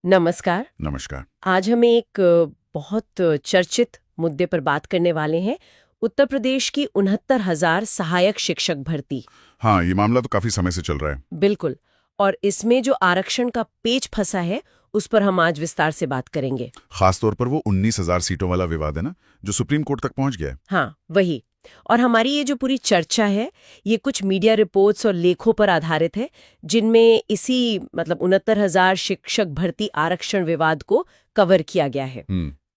नमस्कार। नमस्कार। आज हम एक बहुत चर्चित मुद्दे पर बात करने वाले हैं। उत्तर प्रदेश की 69,000 सहायक शिक्षक भर्ती। हाँ, ये मामला तो काफी समय से चल रहा है। बिल्कुल। और इसमें जो आरक्षण का पेच फंसा है उस पर हम आज विस्तार से बात करेंगे। खासतौर पर वो 19,000 सीटों वाला विवाद है ना, जो सुप्रीम कोर्ट तक पहुंच गया है। हाँ, वही। और हमारी ये जो पूरी चर्चा है ये कुछ मीडिया रिपोर्ट्स और लेखों पर आधारित है, जिनमें इसी 69,000 शिक्षक भर्ती आरक्षण विवाद को कवर किया गया है।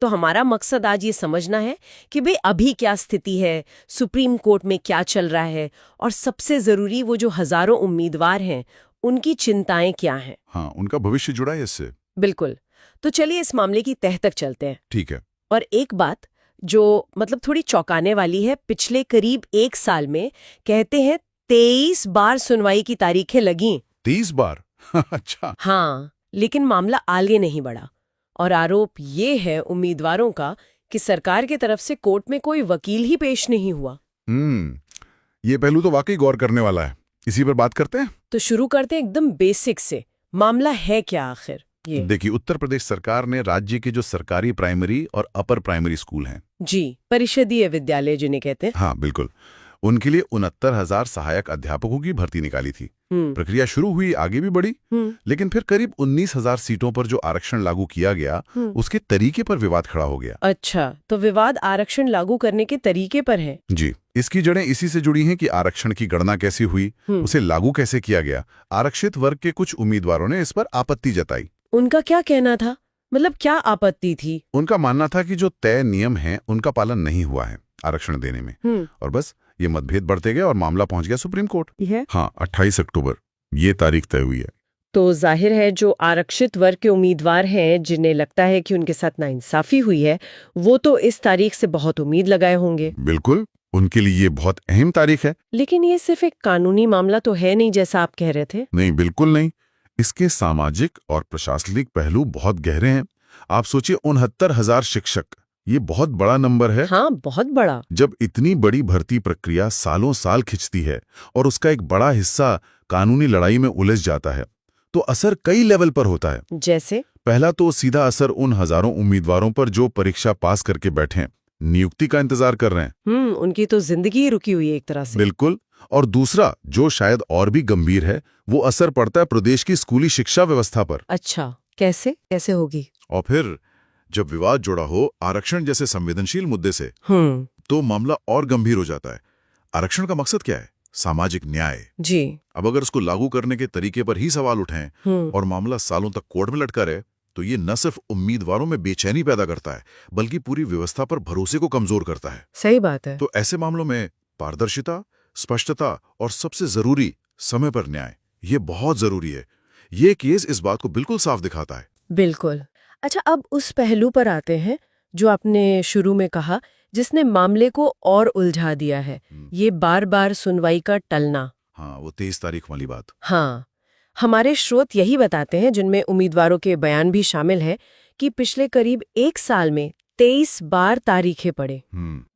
तो हमारा मकसद आज ये समझना है कि भाई अभी क्या स्थिति है, सुप्रीम कोर्ट में क्या चल रहा है, और सबसे जरूरी वो जो हजारों उम्मीदवार हैं उनकी चिंताएं क्या हैं। हाँ, उनका भविष्य जुड़ा है इससे। बिल्कुल। तो चलिए इस मामले की तह तक चलते हैं। ठीक है। और एक बात जो थोड़ी चौंकाने वाली है, पिछले करीब 1 साल में कहते हैं 23 बार सुनवाई की तारीखें लगी। 23 बार? अच्छा। हाँ, लेकिन मामला आगे नहीं बढ़ा। और आरोप ये है उम्मीदवारों का कि सरकार की तरफ से कोर्ट में कोई वकील ही पेश नहीं हुआ। ये पहलू तो वाकई गौर करने वाला है। इसी पर बात करते हैं। तो शुरू करते हैं एकदम बेसिक से। मामला है क्या आखिर? ये देखिए, उत्तर प्रदेश सरकार ने राज्य के जो सरकारी प्राइमरी और अपर प्राइमरी स्कूल हैं, जी, परिषदीय विद्यालय जिन्हें कहते हैं, हाँ बिल्कुल, उनके लिए 69,000 सहायक अध्यापकों की भर्ती निकाली थी। प्रक्रिया शुरू हुई, आगे भी बढ़ी, लेकिन फिर करीब 19,000 सीटों पर जो आरक्षण लागू किया गया, उसके तरीके पर विवाद खड़ा हो गया। अच्छा, तो विवाद आरक्षण लागू करने के तरीके पर है। जी, इसकी जड़ें इसी से जुड़ी हैं कि आरक्षण की गणना कैसी हुई, उसे लागू कैसे किया गया। आरक्षित वर्ग के कुछ उम्मीदवारों ने इस पर आपत्ति जताई। उनका क्या कहना था? क्या आपत्ति थी? उनका मानना था कि जो तय नियम हैं उनका पालन नहीं हुआ है आरक्षण देने में, और बस ये मतभेद बढ़ते गए और मामला पहुंच गया सुप्रीम कोर्ट। हाँ, 28 अक्टूबर ये तारीख तय हुई है। तो जाहिर है जो आरक्षित वर्ग के उम्मीदवार हैं, जिन्हें लगता है कि उनके साथ नाइंसाफी हुई है, वो तो इस तारीख से बहुत उम्मीद लगाए होंगे। बिल्कुल, उनके लिए ये बहुत अहम तारीख है। लेकिन ये सिर्फ एक कानूनी मामला तो है नहीं, जैसा आप कह रहे थे। नहीं, बिल्कुल नहीं। इसके सामाजिक और प्रशासनिक पहलू बहुत गहरे हैं। आप सोचिए, 69,000 शिक्षक, ये बहुत बड़ा नंबर है। हाँ, बहुत बड़ा। जब इतनी बड़ी भर्ती प्रक्रिया सालों साल खिंचती है और उसका एक बड़ा हिस्सा कानूनी लड़ाई में उलझ जाता है, तो असर कई लेवल पर होता है। जैसे? पहला तो सीधा असर उन हजारों उम्मीदवारों पर जो परीक्षा पास करके बैठे, नियुक्ति का इंतजार कर रहे हैं। उनकी तो जिंदगी ही रुकी हुई है एक तरह से। बिल्कुल। और दूसरा, जो शायद और भी गंभीर है, वो असर पड़ता है प्रदेश की स्कूली शिक्षा व्यवस्था पर। अच्छा, कैसे कैसे होगी? और फिर जब विवाद जुड़ा हो आरक्षण जैसे संवेदनशील मुद्दे से, तो मामला और गंभीर हो जाता है। आरक्षण का मकसद क्या है? सामाजिक न्याय। जी। अब अगर उसको लागू करने के तरीके पर ही सवाल उठें और मामला सालों तक कोर्ट में लटका रहे, तो ये न सिर्फ उम्मीदवारों में बेचैनी पैदा करता है, बल्कि पूरी व्यवस्था पर भरोसे को कमजोर करता है। सही बात है। तो ऐसे मामलों में पारदर्शिता, स्पष्टता और सबसे जरूरी समय पर न्याय, ये बहुत जरूरी है। ये केस इस बात को बिल्कुल साफ दिखाता है। बिल्कुल। अच्छा, अब उस पहलू पर आते हैं जो आपने शुरू में कहा, जिसने मामले को और उलझा दिया है, ये बार बार सुनवाई का टलना। हाँ, वो 23 तारीख वाली बात। हाँ, हमारे स्रोत यही बताते हैं, जिनमें उम्मीदवारों के बयान भी शामिल है, कि पिछले करीब 1 साल में 23 बार तारीखें पड़े।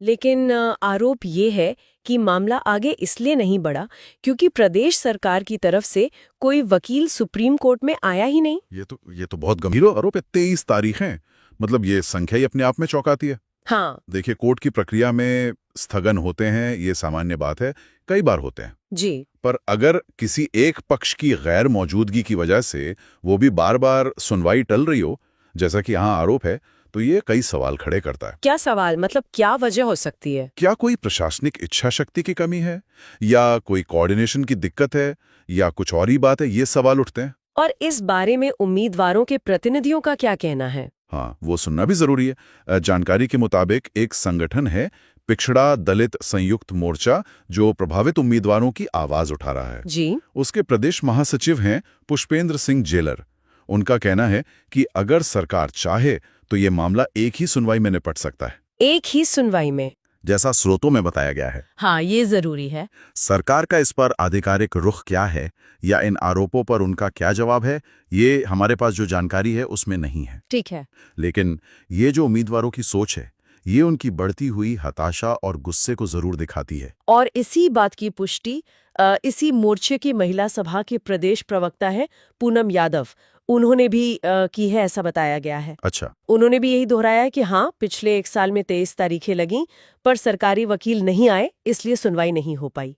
लेकिन आरोप ये है कि मामला आगे इसलिए नहीं बढ़ा क्योंकि प्रदेश सरकार की तरफ से कोई वकील सुप्रीम कोर्ट में आया ही नहीं। ये तो बहुत गंभीर आरोप है। 23 तारीखें, मतलब ये संख्या ही अपने आप में चौंकाती है। हाँ। देखिए, कोर्ट की प्रक्रिया में स्थगन होते हैं, ये सामान्य बात है, कई बार होते हैं जी। पर अगर किसी एक पक्ष की गैर मौजूदगी की वजह से वो भी बार बार सुनवाई टल रही हो, जैसा कि यहाँ आरोप है, तो ये कई सवाल खड़े करता है। क्या सवाल? क्या वजह हो सकती है? क्या कोई प्रशासनिक इच्छा शक्ति की कमी है, या कोई कोऑर्डिनेशन की दिक्कत है, या कुछ और ही बात है? ये सवाल उठते हैं। और इस बारे में उम्मीदवारों के प्रतिनिधियों का क्या कहना है? हाँ, वो सुनना भी जरूरी है। जानकारी के मुताबिक एक संगठन है, पिछड़ा दलित संयुक्त मोर्चा, जो प्रभावित उम्मीदवारों की आवाज उठा रहा है। जी। उसके प्रदेश महासचिव हैं पुष्पेंद्र सिंह जेलर। उनका कहना है कि अगर सरकार चाहे तो ये मामला एक ही सुनवाई में निपट सकता है। एक ही सुनवाई में? जैसा स्रोतों में बताया गया है। हाँ, ये जरूरी है। सरकार का इस पर आधिकारिक रुख क्या है, या इन आरोपों पर उनका क्या जवाब है, ये हमारे पास जो जानकारी है उसमें नहीं है। ठीक है। लेकिन ये जो उम्मीदवारों की सोच है, ये उनकी बढ़ती हुई हताशा और गुस्से को जरूर दिखाती है। और इसी बात की पुष्टि इसी मोर्चे की महिला सभा के प्रदेश प्रवक्ता है पूनम यादव, उन्होंने भी की है, ऐसा बताया गया है। अच्छा। उन्होंने भी यही दोहराया है कि हाँ, पिछले 1 साल में 23 तारीखें लगीं, पर सरकारी वकील नहीं आए, इसलिए सुनवाई नहीं हो पाई।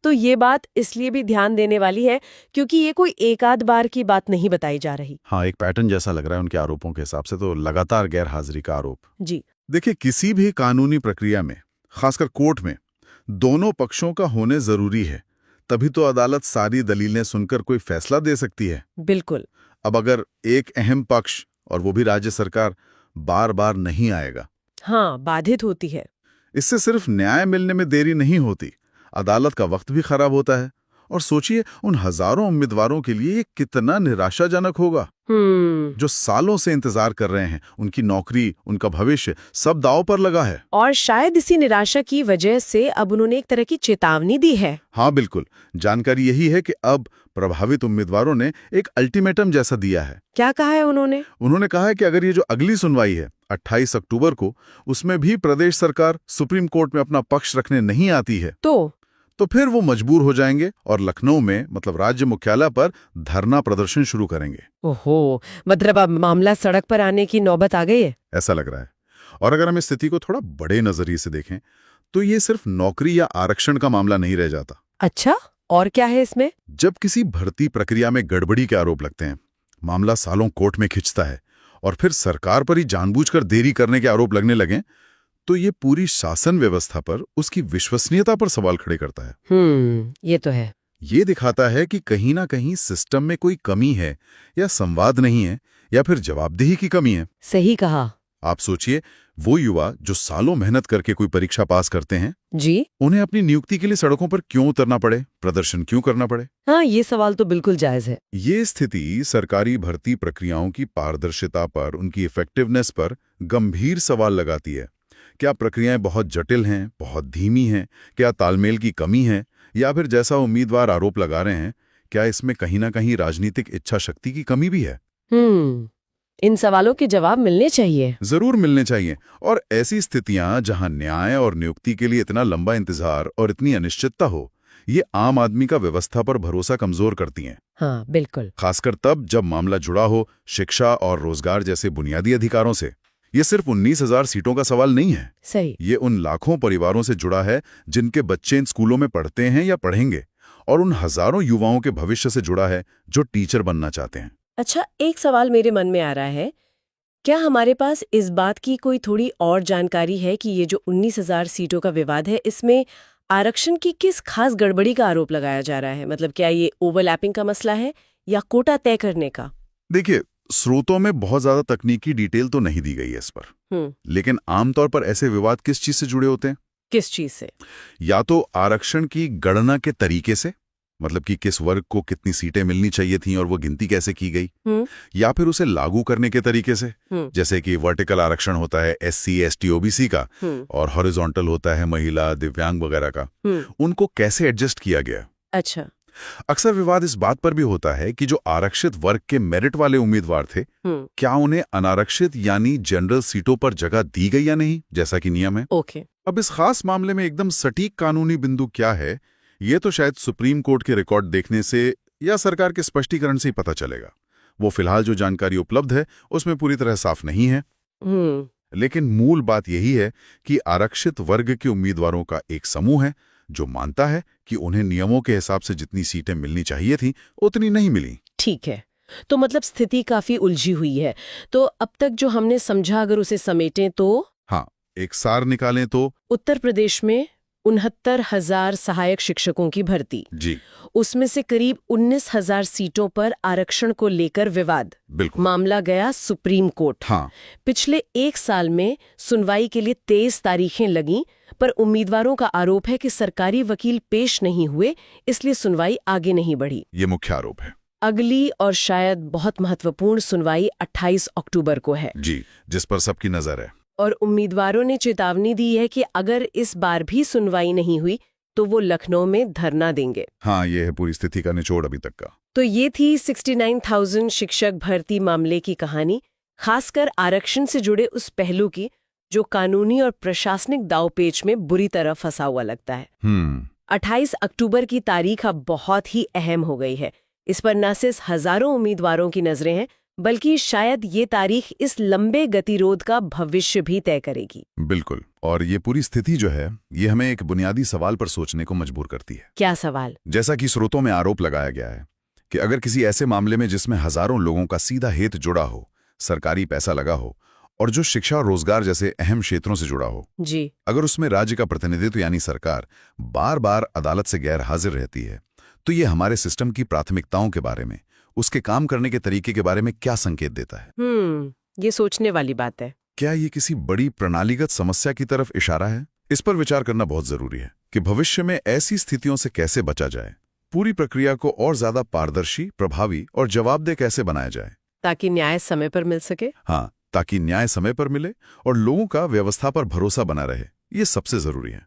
तो ये बात इसलिए भी ध्यान देने वाली है क्योंकि ये कोई एक आध बार की बात नहीं बताई जा रही। हाँ, एक पैटर्न जैसा लग रहा है उनके आरोपों के हिसाब से, तो लगातार गैर हाजिरी का आरोप। जी। देखिए, किसी भी कानूनी प्रक्रिया में, खासकर कोर्ट में, दोनों पक्षों का होने जरूरी है, तभी तो अदालत सारी दलीलें सुनकर कोई फैसला दे सकती है। बिल्कुल। अब अगर एक अहम पक्ष, और वो भी राज्य सरकार, बार बार नहीं आएगा, हाँ, बाधित होती है। इससे सिर्फ न्याय मिलने में देरी नहीं होती, अदालत का वक्त भी खराब होता है। और सोचिए, उन हजारों उम्मीदवारों के लिए ये कितना निराशाजनक होगा, जो सालों से इंतजार कर रहे हैं। उनकी नौकरी, उनका भविष्य, सब दांव पर लगा है। और शायद इसी निराशा की वजह से अब उन्होंने एक तरह की चेतावनी दी है। हाँ बिल्कुल, जानकारी यही है कि अब प्रभावित उम्मीदवारों ने एक अल्टीमेटम जैसा दिया है। क्या कहा है उन्होंने? उन्होंने कहा है कि अगर ये जो अगली सुनवाई है 28 अक्टूबर को, उसमें भी प्रदेश सरकार सुप्रीम कोर्ट में अपना पक्ष रखने नहीं आती है तो फिर वो मजबूर हो जाएंगे और लखनऊ में, मतलब राज्य मुख्यालय पर, धरना प्रदर्शन शुरू करेंगे। ओहो, मतलब अब मामला सड़क पर आने की नौबत आ गई है, ऐसा लग रहा है। और अगर हम इस स्थिति को थोड़ा बड़े नजरिए से देखें तो ये सिर्फ नौकरी या आरक्षण का मामला नहीं रह जाता। अच्छा, और क्या है इसमें? जब किसी भर्ती प्रक्रिया में गड़बड़ी के आरोप लगते हैं, मामला सालों कोर्ट में खिंचता है और फिर सरकार पर ही जानबूझकर देरी करने के आरोप लगने लगे, तो ये पूरी शासन व्यवस्था पर, उसकी विश्वसनीयता पर सवाल खड़े करता है। ये तो है। ये दिखाता है कि कहीं ना कहीं सिस्टम में कोई कमी है, या संवाद नहीं है, या फिर जवाबदेही की कमी है। सही कहा। आप सोचिए, वो युवा जो सालों मेहनत करके कोई परीक्षा पास करते हैं जी, उन्हें अपनी नियुक्ति के लिए सड़कों पर क्यों उतरना पड़े, प्रदर्शन क्यों करना पड़े? हाँ, ये सवाल तो बिल्कुल जायज है। ये स्थिति सरकारी भर्ती प्रक्रियाओं की पारदर्शिता पर, उनकी इफेक्टिवनेस पर गंभीर सवाल लगाती है। क्या प्रक्रियाएं बहुत जटिल हैं, बहुत धीमी हैं? क्या तालमेल की कमी है? या फिर जैसा उम्मीदवार आरोप लगा रहे हैं, क्या इसमें कहीं ना कहीं राजनीतिक इच्छा शक्ति की कमी भी है? इन सवालों के जवाब मिलने चाहिए। जरूर मिलने चाहिए। और ऐसी स्थितियां जहां न्याय और नियुक्ति के लिए इतना लंबा इंतजार और इतनी अनिश्चितता हो, ये आम आदमी का व्यवस्था पर भरोसा कमजोर करती हैं। हाँ, बिल्कुल। खासकर तब जब मामला जुड़ा हो शिक्षा और रोजगार जैसे बुनियादी अधिकारों से। ये सिर्फ 19,000 सीटों का सवाल नहीं है। सही। ये उन लाखों परिवारों से जुड़ा है जिनके बच्चे इन स्कूलों में पढ़ते हैं या पढ़ेंगे, और उन हजारों युवाओं के भविष्य से जुड़ा है जो टीचर बनना चाहते हैं। अच्छा, एक सवाल मेरे मन में आ रहा है, क्या हमारे पास इस बात की कोई थोड़ी और जानकारी है कि ये जो 19,000 सीटों का विवाद है, इसमें आरक्षण की किस खास गड़बड़ी का आरोप लगाया जा रहा है? मतलब क्या ये ओवरलैपिंग का मसला है या कोटा तय करने का? देखिए, स्रोतों में बहुत ज्यादा तकनीकी डिटेल तो नहीं दी गई है इस पर, लेकिन आमतौर पर ऐसे विवाद किस चीज से जुड़े होते हैं? किस चीज से? या तो आरक्षण की गणना के तरीके से, मतलब कि किस वर्ग को कितनी सीटें मिलनी चाहिए थीं और वो गिनती कैसे की गई, या फिर उसे लागू करने के तरीके से, जैसे कि वर्टिकल आरक्षण होता है SC, ST, OBC का, और हॉरिजॉन्टल होता है महिला, दिव्यांग वगैरह का, उनको कैसे एडजस्ट किया गया। अच्छा। अक्सर विवाद इस बात पर भी होता है कि जो आरक्षित वर्ग के मेरिट वाले उम्मीदवार थे, क्या उन्हें अनारक्षित यानी जनरल सीटों पर जगह दी गई या नहीं, जैसा कि नियम है। ओके। अब इस खास मामले में एकदम सटीक कानूनी बिंदु क्या है, ये तो शायद सुप्रीम कोर्ट के रिकॉर्ड देखने से या सरकार के स्पष्टीकरण से ही पता चलेगा। वो फिलहाल जो जानकारी उपलब्ध है उसमें पूरी तरह साफ नहीं है। लेकिन मूल बात यही है कि आरक्षित वर्ग के उम्मीदवारों का एक समूह है जो मानता है कि उन्हें नियमों के हिसाब से जितनी सीटें मिलनी चाहिए थी उतनी नहीं मिली। ठीक है, तो मतलब स्थिति काफी उलझी हुई है। तो अब तक जो हमने समझा, अगर उसे समेटें तो? हाँ, एक सार निकालें तो उत्तर प्रदेश में 69,000 सहायक शिक्षकों की भर्ती, जी, उसमें से करीब 19,000 सीटों पर आरक्षण को लेकर विवाद। बिल्कुल। मामला गया सुप्रीम कोर्ट। हाँ। पिछले 1 साल में सुनवाई के लिए 23 तारीखें लगीं, पर उम्मीदवारों का आरोप है कि सरकारी वकील पेश नहीं हुए, इसलिए सुनवाई आगे नहीं बढ़ी। ये मुख्य आरोप है। अगली और शायद बहुत महत्वपूर्ण सुनवाई 28 अक्टूबर को है, जी, जिस पर सबकी नजर है। और उम्मीदवारों ने चेतावनी दी है कि अगर इस बार भी सुनवाई नहीं हुई तो वो लखनऊ में धरना देंगे। हाँ, ये है पूरी स्थिति का निचोड़ अभी तक का। तो ये थी 69,000 शिक्षक भर्ती मामले की कहानी, खासकर आरक्षण से जुड़े उस पहलू की जो कानूनी और प्रशासनिक दांवपेच में बुरी तरह फंसा हुआ लगता है। 28 अक्टूबर की तारीख अब बहुत ही अहम हो गई है, इस पर न सिर्फ हजारों उम्मीदवारों की नजरें हैं, बल्कि शायद ये तारीख इस लंबे गतिरोध का भविष्य भी तय करेगी। बिल्कुल। और ये पूरी स्थिति जो है, ये हमें एक बुनियादी सवाल पर सोचने को मजबूर करती है। क्या सवाल? जैसा कि स्रोतों में आरोप लगाया गया है कि अगर किसी ऐसे मामले में जिसमें हजारों लोगों का सीधा हित जुड़ा हो, सरकारी पैसा लगा हो और जो शिक्षा और रोजगार जैसे अहम क्षेत्रों से जुड़ा हो जी, अगर उसमें राज्य का प्रतिनिधित्व यानी सरकार बार बार अदालत से गैर हाजिर रहती है, तो ये हमारे सिस्टम की प्राथमिकताओं के बारे में, उसके काम करने के तरीके के बारे में क्या संकेत देता है? ये सोचने वाली बात है। क्या ये किसी बड़ी प्रणालीगत समस्या की तरफ इशारा है? इस पर विचार करना बहुत जरूरी है कि भविष्य में ऐसी स्थितियों से कैसे बचा जाए, पूरी प्रक्रिया को और ज्यादा पारदर्शी, प्रभावी और जवाबदेह कैसे बनाया जाए, ताकि न्याय समय पर मिल सके। हाँ, ताकि न्याय समय पर मिले और लोगों का व्यवस्था पर भरोसा बना रहे। ये सबसे जरूरी है।